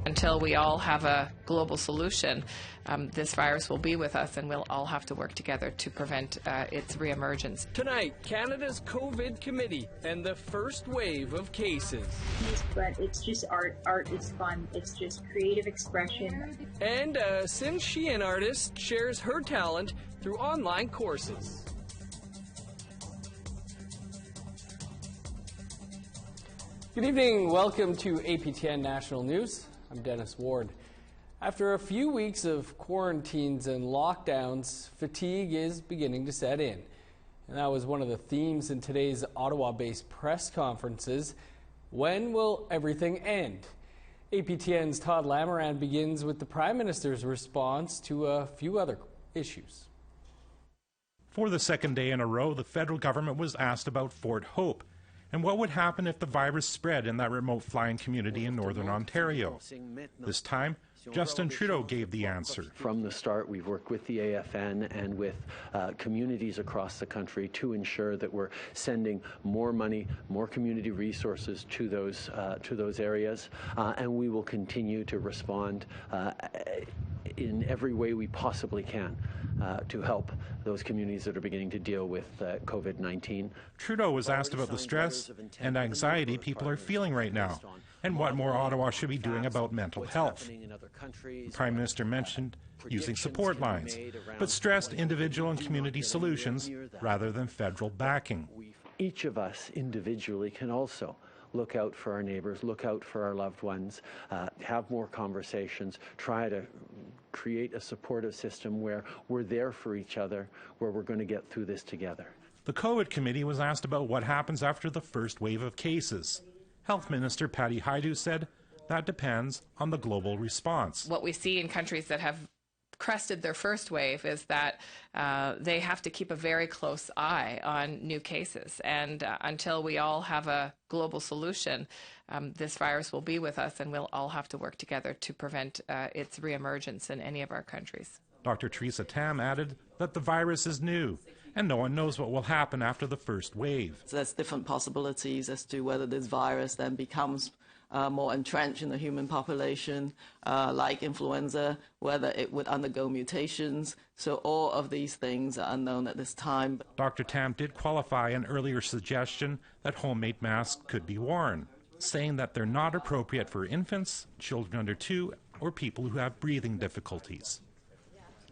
Until we all have a global solution, this virus will be with us, and we'll all have to work together to prevent its reemergence. Tonight, Canada's COVID committee and the first wave of cases. But it's just art. Art is fun. It's just creative expression. And a Tsimshian artist shares her talent through online courses. Good evening. Welcome to APTN National News. I'm Dennis Ward. After a few weeks of quarantines and lockdowns, fatigue is beginning to set in. And that was one of the themes in today's Ottawa-based press conferences. When will everything end? APTN's Todd Lamoran begins with the Prime Minister's response to a few other issues. For the second day in a row, the federal government was asked about Fort Hope and what would happen if the virus spread in that remote flying community in northern Ontario. This time, Justin Trudeau gave the answer. From the start, we've worked with the AFN and with communities across the country to ensure that we're sending more money, more community resources to those areas, and we will continue to respond in every way we possibly can to help those communities that are beginning to deal with COVID-19. Trudeau was asked about the stress and anxiety people are feeling right now, and what more Ottawa should be doing about mental health. The Prime Minister mentioned using support lines, but stressed individual and community solutions rather than federal backing. Each of us individually can also look out for our neighbours, look out for our loved ones, have more conversations, try to create a supportive system where we're there for each other, where we're going to get through this together. The COVID committee was asked about what happens after the first wave of cases. Health Minister Patty Hajdu said that depends on the global response. What we see in countries that have crested their first wave is that they have to keep a very close eye on new cases. And until we all have a global solution, this virus will be with us, and we'll all have to work together to prevent its reemergence in any of our countries. Dr. Theresa Tam added that the virus is new, and no one knows what will happen after the first wave. So there's different possibilities as to whether this virus then becomes more entrenched in the human population, like influenza, whether it would undergo mutations. So all of these things are unknown at this time. Dr. Tam did qualify an earlier suggestion that homemade masks could be worn, saying that they're not appropriate for infants, children under 2, or people who have breathing difficulties.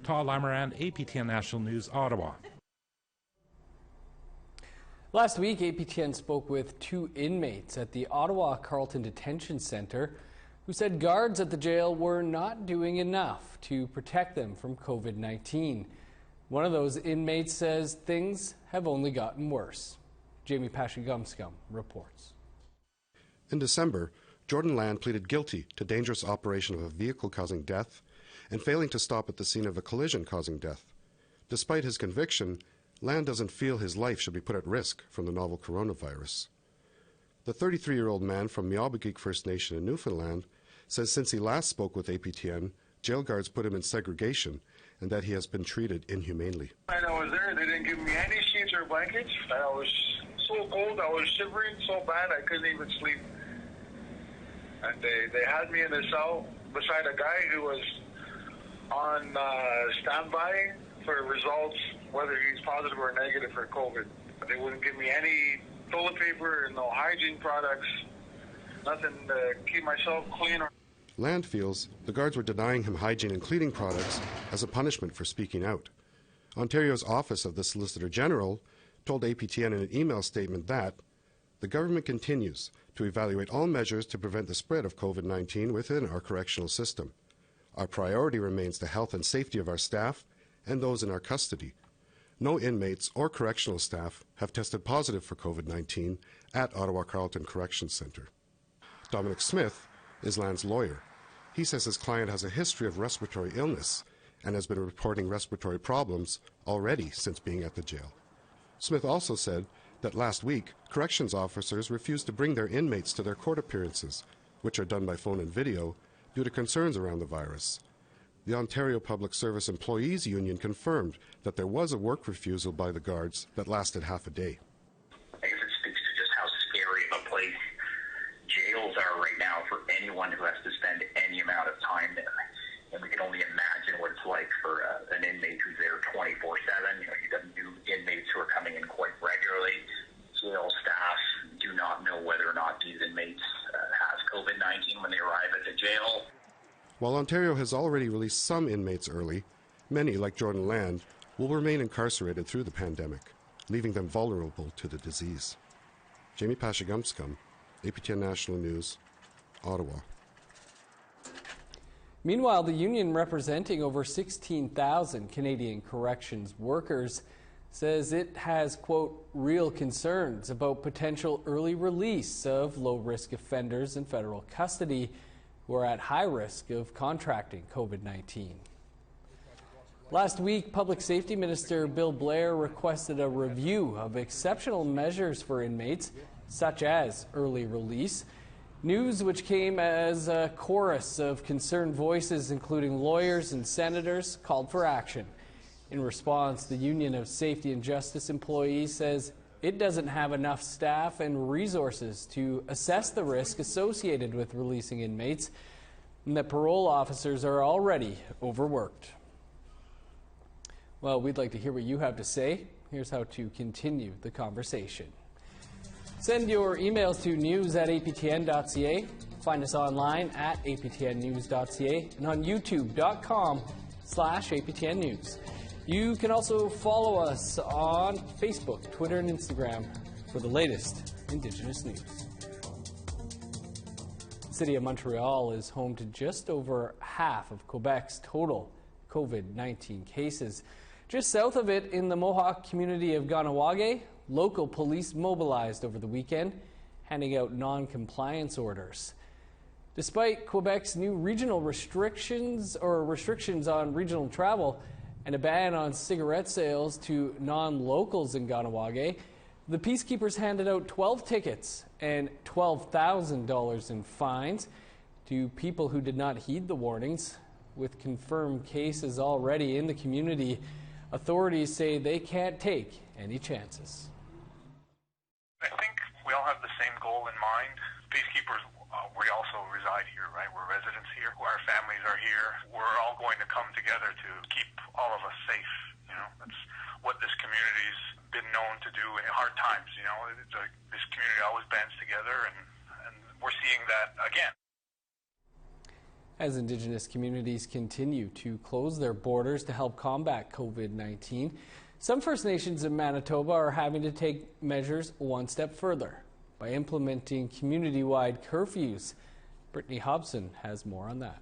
Todd Lamoran, APTN National News, Ottawa. Last week, APTN spoke with 2 inmates at the Ottawa Carleton Detention Centre who said guards at the jail were not doing enough to protect them from COVID-19. One of those inmates says things have only gotten worse. Jamie Pashigumscum reports. In December, Jordan Land pleaded guilty to dangerous operation of a vehicle causing death and failing to stop at the scene of a collision causing death. Despite his conviction, Land doesn't feel his life should be put at risk from the novel coronavirus. The 33-year-old man from Miawpukek First Nation in Newfoundland says since he last spoke with APTN, jail guards put him in segregation and that he has been treated inhumanely. When I was there, they didn't give me any sheets or blankets. I was so cold, I was shivering so bad I couldn't even sleep. And they had me in a cell beside a guy who was on standby for results, whether he's positive or negative for COVID. They wouldn't give me any toilet paper, no hygiene products, nothing to keep myself clean. Land feels the guards were denying him hygiene and cleaning products as a punishment for speaking out. Ontario's Office of the Solicitor General told APTN in an email statement that the government continues to evaluate all measures to prevent the spread of COVID-19 within our correctional system. Our priority remains the health and safety of our staff and those in our custody. No inmates or correctional staff have tested positive for COVID-19 at Ottawa Carleton Correction Centre. Dominic Smith is Land's lawyer. He says his client has a history of respiratory illness and has been reporting respiratory problems already since being at the jail. Smith also said that last week, corrections officers refused to bring their inmates to their court appearances, which are done by phone and video, due to concerns around the virus. The Ontario Public Service Employees Union confirmed that there was a work refusal by the guards that lasted half a day. I guess it speaks to just how scary of a place jails are right now for for anyone who has to spend any amount of time there. And we can only imagine what it's like for an inmate who's there 24/7. You know, you've got new inmates who are coming in quite regularly. Jail staff do not know whether or not these inmates have COVID-19 when they arrive at the jail. While Ontario has already released some inmates early, many, like Jordan Land, will remain incarcerated through the pandemic, leaving them vulnerable to the disease. Jamie Pashagumskum, APTN National News, Ottawa. Meanwhile, the union representing over 16,000 Canadian corrections workers says it has, quote, real concerns about potential early release of low-risk offenders in federal custody who are at high risk of contracting COVID-19. Last week, Public Safety Minister Bill Blair requested a review of exceptional measures for inmates, such as early release. News which came as a chorus of concerned voices, including lawyers and senators, called for action. In response, the Union of Safety and Justice Employees says it doesn't have enough staff and resources to assess the risk associated with releasing inmates, and that parole officers are already overworked. Well, we'd like to hear what you have to say. Here's how to continue the conversation. Send your emails to news@aptn.ca. Find us online at aptnnews.ca and on youtube.com/aptn news. You can also follow us on Facebook, Twitter, and Instagram for the latest Indigenous news. The city of Montreal is home to just over half of Quebec's total COVID-19 cases. Just south of it, in the Mohawk community of Ganawage, local police mobilized over the weekend, handing out non-compliance orders. Despite Quebec's new regional restrictions on regional travel and a ban on cigarette sales to non-locals in Ganawage, the peacekeepers handed out 12 tickets and $12,000 in fines to people who did not heed the warnings. With confirmed cases already in the community, authorities say they can't take any chances. I think we all have the same goal in mind. Peacekeepers, we also reside here, right? We're residents here. Our families are here. We're all going to come together to keep all of us safe. You know, that's what this community's been known to do in hard times. You know, this community always bands together, and we're seeing that again. As Indigenous communities continue to close their borders to help combat COVID-19, some First Nations in Manitoba are having to take measures one step further by implementing community-wide curfews. Brittany Hobson has more on that.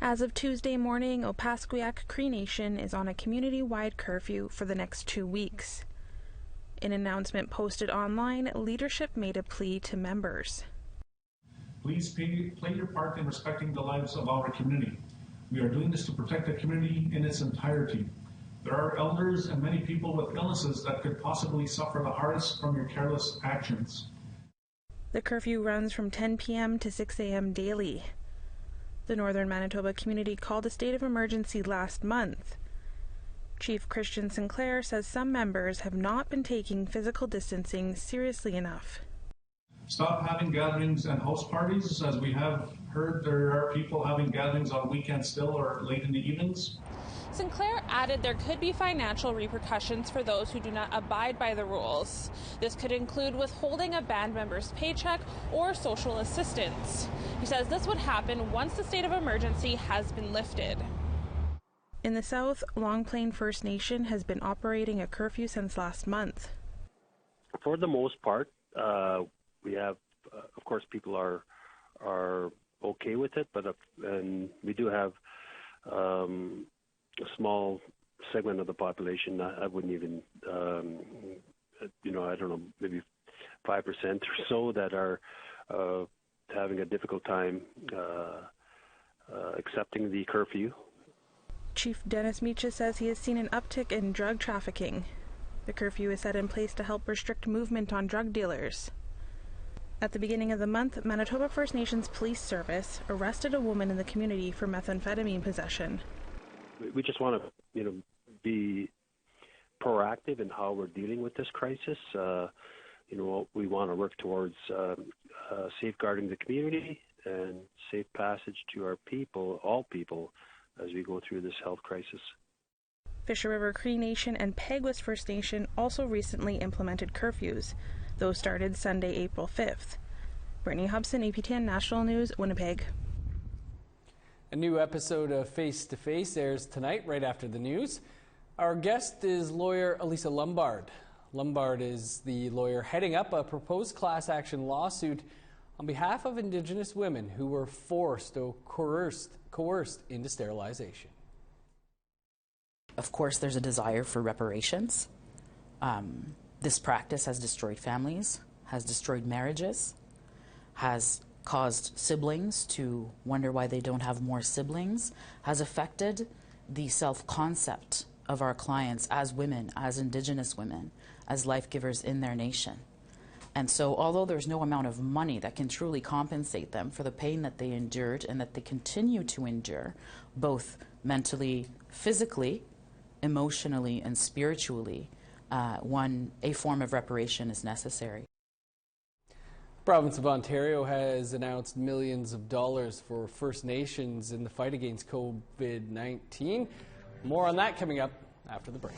As of Tuesday morning, Opaskwayak Cree Nation is on a community-wide curfew for the next 2 weeks. In an announcement posted online, leadership made a plea to members. Please play your part in respecting the lives of our community. We are doing this to protect the community in its entirety. There are elders and many people with illnesses that could possibly suffer the hardest from your careless actions. The curfew runs from 10 p.m. to 6 a.m. daily. The Northern Manitoba community called a state of emergency last month. Chief Christian Sinclair says some members have not been taking physical distancing seriously enough. Stop having gatherings and host parties. As we have heard, there are people having gatherings on weekends still or late in the evenings. Sinclair added there could be financial repercussions for those who do not abide by the rules. This could include withholding a band member's paycheck or social assistance. He says this would happen once the state of emergency has been lifted. In the south, Long Plain First Nation has been operating a curfew since last month. For the most part, we have, of course, people are okay with it, but and we do have a small segment of the population. I wouldn't even, I don't know, maybe 5% or so that are having a difficult time accepting the curfew. Chief Dennis Meacha says he has seen an uptick in drug trafficking. The curfew is set in place to help restrict movement on drug dealers. At the beginning of the month, Manitoba First Nations Police Service arrested a woman in the community for methamphetamine possession. We just want to, be proactive in how we're dealing with this crisis. we want to work towards safeguarding the community and safe passage to our people, all people, as we go through this health crisis. Fisher River Cree Nation and Peguis First Nation also recently implemented curfews. Those started Sunday, April 5th. Brittany Hobson, APTN National News, Winnipeg. A new episode of Face to Face airs tonight, right after the news. Our guest is lawyer Elisa Lombard. Lombard is the lawyer heading up a proposed class action lawsuit on behalf of Indigenous women who were forced or coerced into sterilization. Of course, there's a desire for reparations. This practice has destroyed families, has destroyed marriages, has caused siblings to wonder why they don't have more siblings, has affected the self-concept of our clients as women, as Indigenous women, as life givers in their nation. And so although there's no amount of money that can truly compensate them for the pain that they endured and that they continue to endure, both mentally, physically, emotionally, and spiritually, a form of reparation is necessary. The province of Ontario has announced millions of dollars for First Nations in the fight against COVID-19. More on that coming up after the break.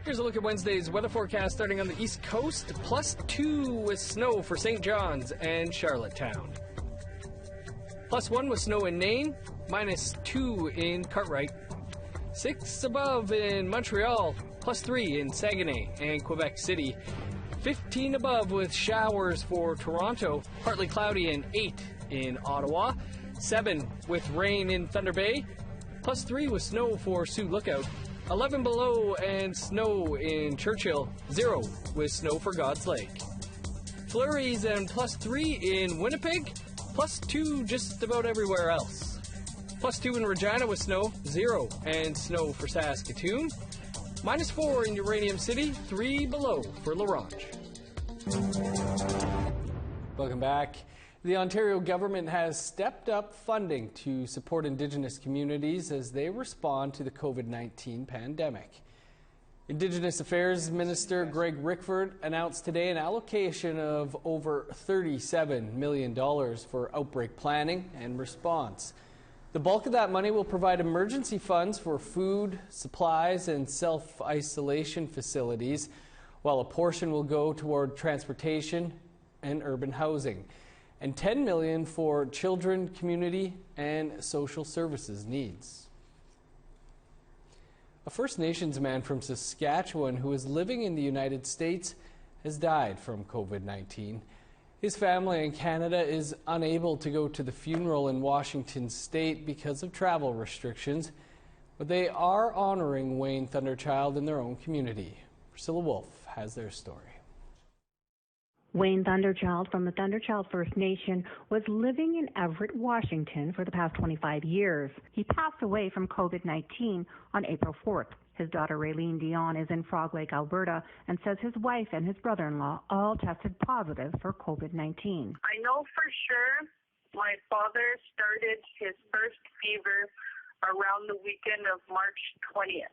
Here's a look at Wednesday's weather forecast starting on the East Coast. +2 with snow for St. John's and Charlottetown. +1 with snow in Nain. -2 in Cartwright. 6 above in Montreal. +3 in Saguenay and Quebec City. 15 above with showers for Toronto. Partly cloudy and 8 in Ottawa. 7 with rain in Thunder Bay. +3 with snow for Sioux Lookout. 11 below and snow in Churchill. 0 with snow for God's Lake. Flurries and +3 in Winnipeg. +2 just about everywhere else. +2 in Regina with snow. 0 and snow for Saskatoon. -4 in Uranium City. 3 below for La Ronge. Welcome back. The Ontario government has stepped up funding to support Indigenous communities as they respond to the COVID-19 pandemic. Indigenous Affairs Minister Greg Rickford announced today an allocation of over $37 million for outbreak planning and response. The bulk of that money will provide emergency funds for food, supplies, and self-isolation facilities, while a portion will go toward transportation and urban housing, and $10 million for children, community, and social services needs. A First Nations man from Saskatchewan who is living in the United States has died from COVID-19. His family in Canada is unable to go to the funeral in Washington State because of travel restrictions, but they are honoring Wayne Thunderchild in their own community. Priscilla Wolfe has their story. Wayne Thunderchild from the Thunderchild First Nation was living in Everett, Washington for the past 25 years. He passed away from COVID-19 on April 4th. His daughter Raylene Dion is in Frog Lake, Alberta, and says his wife and his brother-in-law all tested positive for COVID-19. I know for sure my father started his first fever around the weekend of March 20th,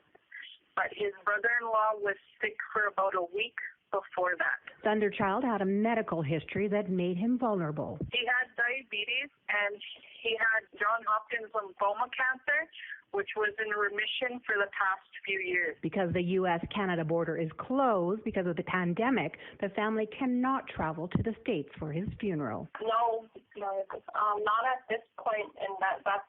but his brother-in-law was sick for about a week before that. Thunderchild had a medical history that made him vulnerable. He had diabetes and he had Johns Hopkins lymphoma cancer, which was in remission for the past few years. Because the U.S.-Canada border is closed because of the pandemic, the family cannot travel to the States for his funeral. No, not at this point, and that's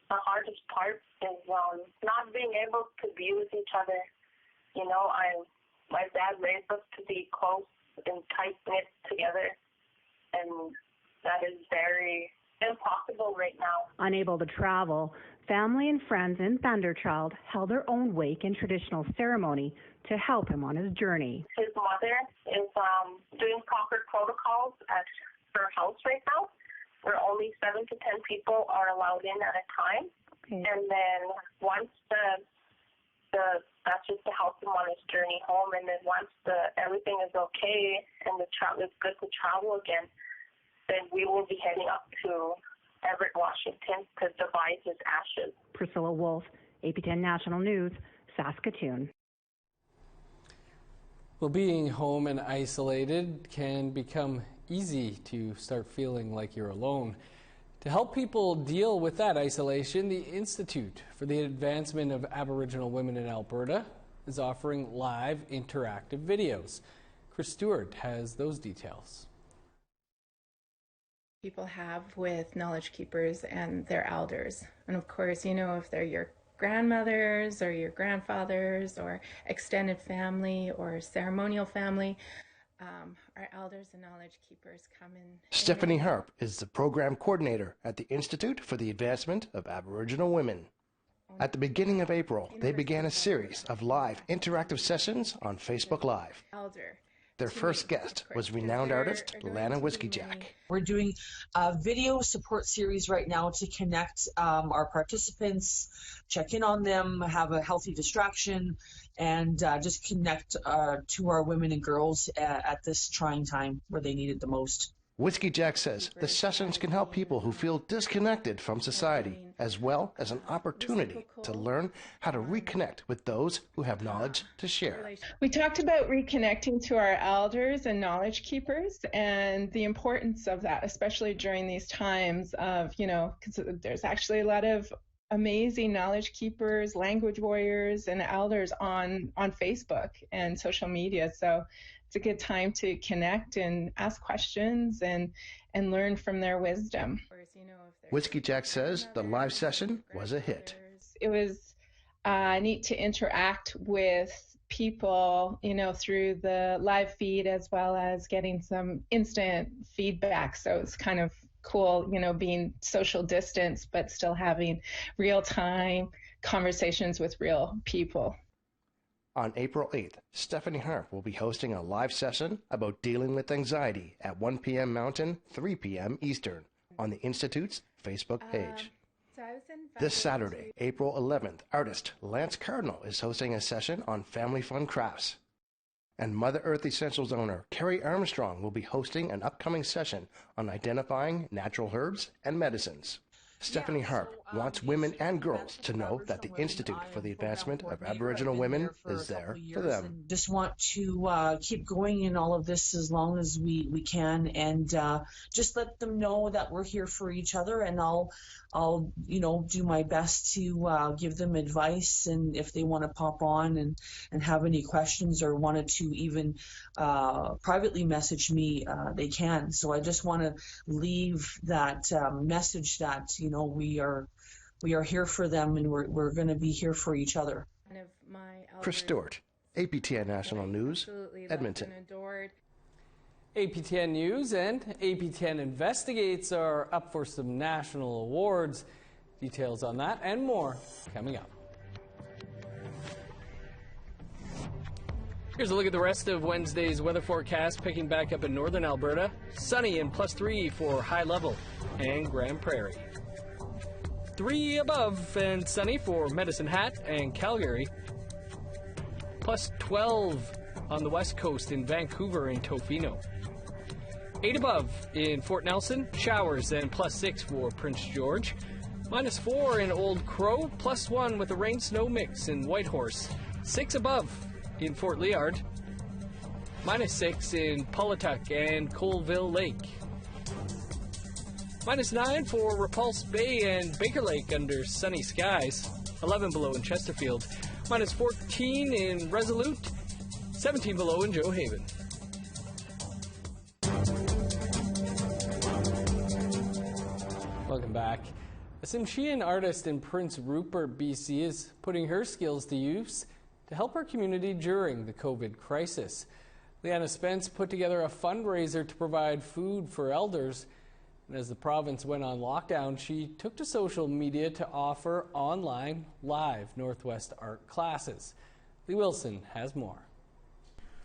the hardest part is not being able to be with each other. You know, my dad raised us to be close and tight-knit together, and that is very impossible right now. Unable to travel, family and friends in Thunderchild held their own wake and traditional ceremony to help him on his journey. His mother is doing proper protocols at her house right now, where only 7 to 10 people are allowed in at a time. Okay. And then once that's just to help him on his journey home, and then once everything is okay and it's good to travel again, then we will be heading up to Everett, Washington to divide his ashes. Priscilla Wolfe, APTN National News, Saskatoon. Well, being home and isolated can become easy to start feeling like you're alone. To help people deal with that isolation, the Institute for the Advancement of Aboriginal Women in Alberta is offering live interactive videos. Chris Stewart has those details. People have with knowledge keepers and their elders. And of course, you know, if they're your grandmothers or your grandfathers or extended family or ceremonial family, our elders and knowledge keepers come in. Stephanie Harp is the program coordinator at the Institute for the Advancement of Aboriginal Women. At the beginning of April, they began a series of live interactive sessions on Facebook Live. Their first guest was renowned artist Lana Whiskey Jack. We're doing a video support series right now to connect our participants, check in on them, have a healthy distraction, and just connect to our women and girls at this trying time where they need it the most. Whiskey Jack says the sessions can help people who feel disconnected from society, as well as an opportunity to learn how to reconnect with those who have knowledge to share. We talked about reconnecting to our elders and knowledge keepers and the importance of that, especially during these times of, you know, because there's actually a lot of amazing knowledge keepers, language warriors, and elders on Facebook and social media. So it's a good time to connect and ask questions and learn from their wisdom. Whiskey Jack says the live session was a hit. It was neat to interact with people, you know, through the live feed as well as getting some instant feedback. So it's kind of cool, you know, being social distance, but still having real-time conversations with real people. On April 8th, Stephanie Harp will be hosting a live session about dealing with anxiety at 1 p.m. Mountain, 3 p.m. Eastern on the Institute's Facebook page. This Saturday, April 11th, artist Lance Cardinal is hosting a session on family fun crafts. And Mother Earth Essentials owner Carrie Armstrong will be hosting an upcoming session on identifying natural herbs and medicines. Stephanie Harp wants women and girls to know that the Institute for the Advancement of Aboriginal Women is there for them. Just want to keep going in all of this as long as we can, and just let them know that we're here for each other, and I'll you know, do my best to give them advice, and if they want to pop on and have any questions or wanted to even privately message me, they can. So I just want to leave that message that, you know, we are here for them, and we're going to be here for each other. Chris Stewart, APTN National News, Edmonton. APTN News and APTN Investigates are up for some national awards. Details on that and more coming up. Here's a look at the rest of Wednesday's weather forecast, picking back up in northern Alberta. Sunny and +3 for High Level and Grand Prairie. 3 above and sunny for Medicine Hat and Calgary. +12 on the west coast in Vancouver and Tofino. 8 above in Fort Nelson, showers and +6 for Prince George. -4 in Old Crow, +1 with a rain-snow mix in Whitehorse. 6 above in Fort Liard. -6 in Pawlatuck and Colville Lake. -9 for Repulse Bay and Baker Lake under sunny skies. 11 below in Chesterfield. -14 in Resolute. 17 below in Joe Haven. Welcome back. A Tsimshian artist in Prince Rupert, BC is putting her skills to use to help her community during the COVID crisis. Leanna Spence put together a fundraiser to provide food for elders. And as the province went on lockdown, she took to social media to offer online live Northwest art classes. Lee Wilson has more.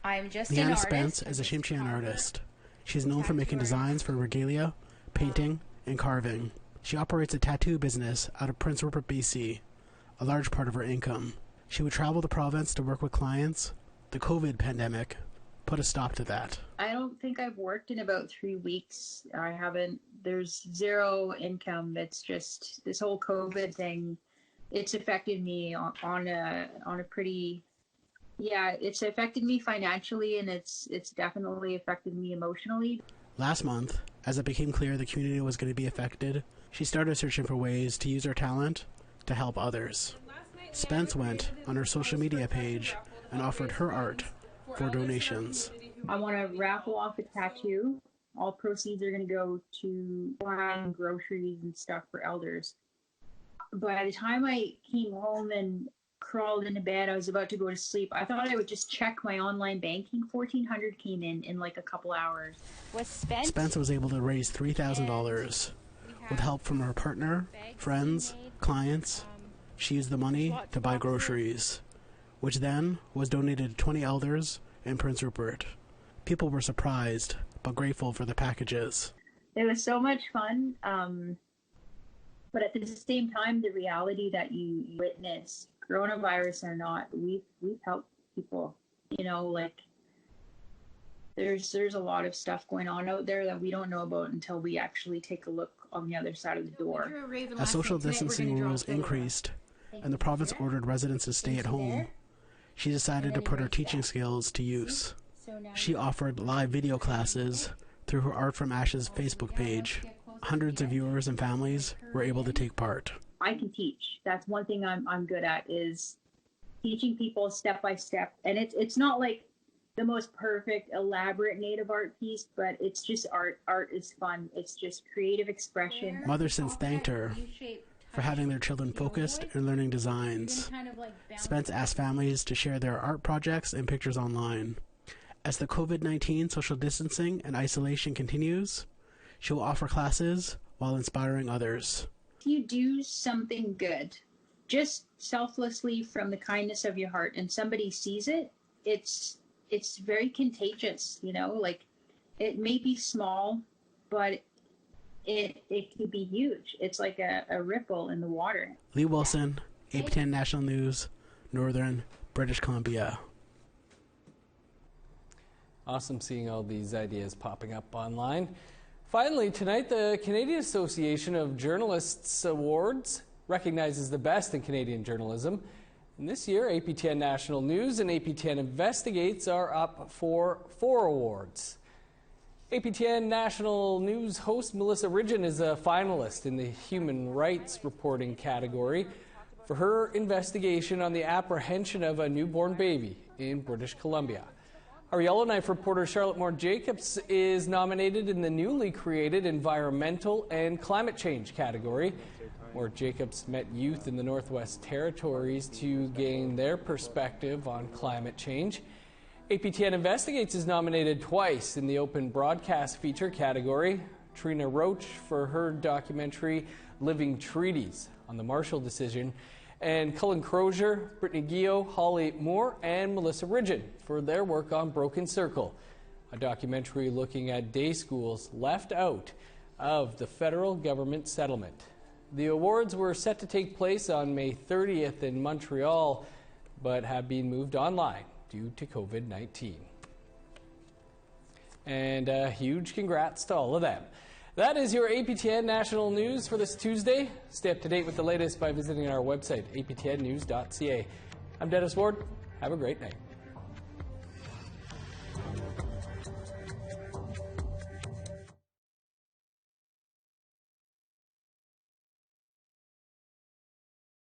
I'm just Leanna an artist. Spence is a Tsimshian artist. She's known for making designs for regalia, painting, and carving. She operates a tattoo business out of Prince Rupert, BC, a large part of her income. She would travel the province to work with clients. The COVID pandemic put a stop to that. I don't think I've worked in about 3 weeks. I haven't. There's zero income. It's just this whole COVID thing. It's affected me on a pretty Yeah, it's affected me financially, and it's definitely affected me emotionally. Last month, as it became clear the community was going to be affected, she started searching for ways to use her talent to help others. Spence went on her social media page and offered her art for donations. I want to raffle off a tattoo. All proceeds are going to go to buying groceries and stuff for elders. By the time I came home and crawled into bed, I was about to go to sleep. I thought I would just check my online banking. $1,400 came in like a couple hours. Spence was able to raise $3,000 with help from her partner, friends, clients. She used the money to buy groceries, which then was donated to 20 elders in Prince Rupert. People were surprised, but grateful for the packages. It was so much fun, but at the same time, the reality that you witness, coronavirus or not, we've helped people. You know, like there's a lot of stuff going on out there that we don't know about until we actually take a look on the other side of the door. As social distancing rules increased and the province ordered residents to stay at home, she decided to put her teaching skills to use. She offered live video classes through her Art from Ashes Facebook page. Hundreds of viewers and families were able to take part. I can teach. That's one thing I'm good at, is teaching people step by step. And it's not like the most perfect, elaborate native art piece, but it's just art. Art is fun. It's just creative expression. Mothers since thanked her for having their children focused and learning designs. Spence asked families to share their art projects and pictures online. As the COVID-19 social distancing and isolation continues, she will offer classes while inspiring others. You do something good, just selflessly from the kindness of your heart, and somebody sees it, it's very contagious, you know, like it may be small, but it could be huge. It's like a ripple in the water. Lee Wilson, APTN National News, Northern British Columbia. Awesome seeing all these ideas popping up online. Finally, tonight, the Canadian Association of Journalists Awards recognizes the best in Canadian journalism. And this year, APTN National News and APTN Investigates are up for 4 awards. APTN National News host Melissa Ridgen is a finalist in the Human Rights Reporting category for her investigation on the apprehension of a newborn baby in British Columbia. Our Yellowknife reporter Charlotte Moore-Jacobs is nominated in the newly created Environmental and Climate Change category. Moore-Jacobs met youth in the Northwest Territories to gain their perspective on climate change. APTN Investigates is nominated twice in the Open Broadcast Feature category. Trina Roach for her documentary Living Treaties on the Marshall decision, and Cullen Crozier, Brittany Gio, Holly Moore, and Melissa Ridgen for their work on Broken Circle, a documentary looking at day schools left out of the federal government settlement. The awards were set to take place on May 30th in Montreal, but have been moved online due to COVID-19. And a huge congrats to all of them. That is your APTN National News for this Tuesday. Stay up to date with the latest by visiting our website, aptnnews.ca. I'm Dennis Ward. Have a great night.